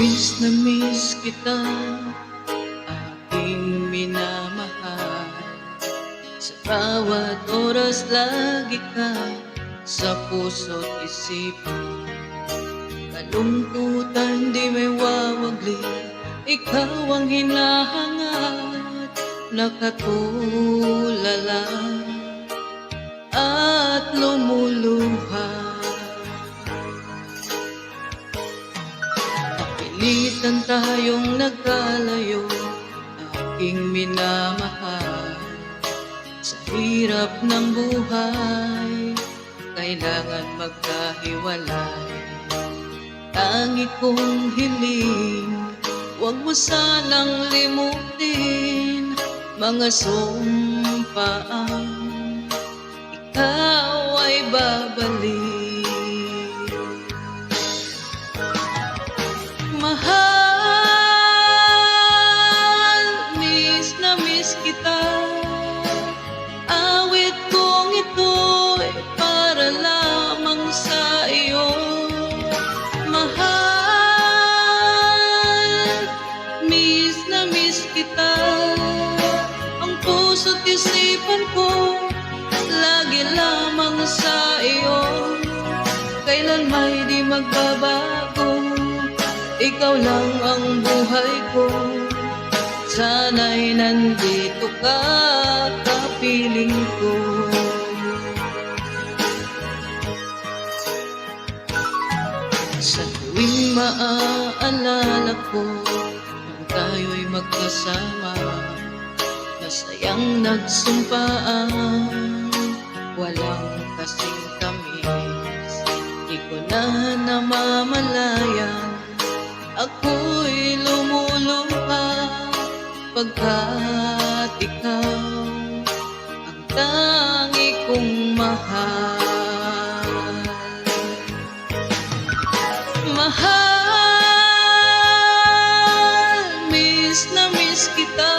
miss kita, aking minamahal. Sa bawat oras lagi ka sa puso't isipan. Kalungkutan di may wawagli, ikaw ang hinahangat. Nakatulala at lumuluha. Napilitan tayong nagkalayo, aking minamahal. Sa hirap ng buhay, kailangan magkahiwalay. Tangi kong hiling, huwag mo sanang limutin mga sumpaang ikaw ay babalik. Mahal, miss na miss kita. Awit kong ito'y para lamang sa iyo. Mahal, miss na miss kita. Ang puso't isipan ko lagi lamang sa iyo. Kailan may di magbabago, ikaw lang ang buhay ko. Sana'y nandito ka, kapiling ko. Sa tuwing maaalala ko nung tayo'y magkasama, masayang nagsumpaan, walang kasing tamis. Di ko na namamalayan, ako'y lumuluha pagkat ikaw ang tangi kong mahal. Mahal, miss na miss kita.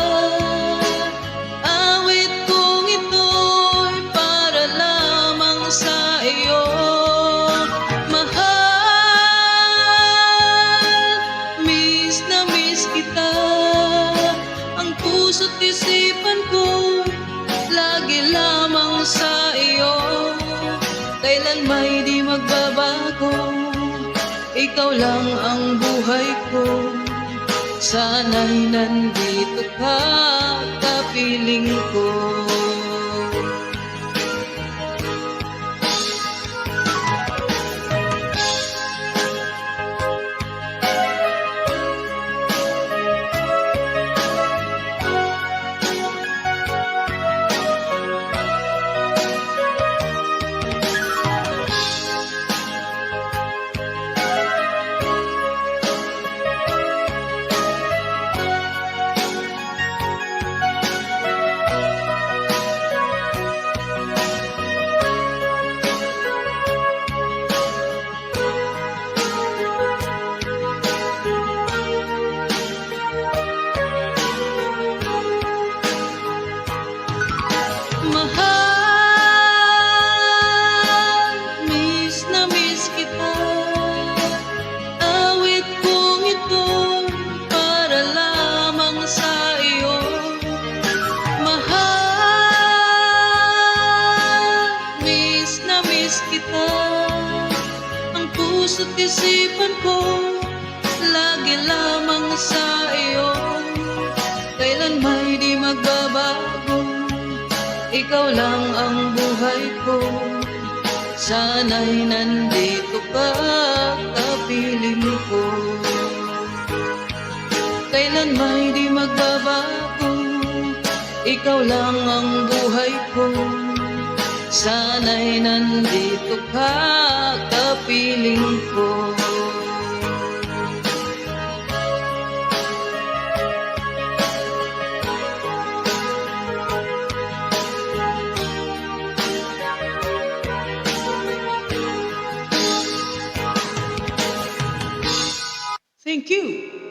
Awit kong ito'y para lamang sa iyo. Mahal, miss na miss kita. Ang puso't isipan ko lagi lamang sa iyo. Kailan may di magbabago, ikaw lang ang buhay ko. Sana'y nandito ka, kapiling ko. Mahal, miss na miss kita. Awit kong ito para lamang sa iyo. Mahal, miss na miss kita. Ang puso't isipan ko lagi lamang sa iyo. Kailan may di magbabago, ikaw lang ang buhay ko. Sana'y nandito ka, kapiling ko. Kailan may di magbabago, ikaw lang ang buhay ko. Sana'y nandito ka, kapiling ko. Thank you.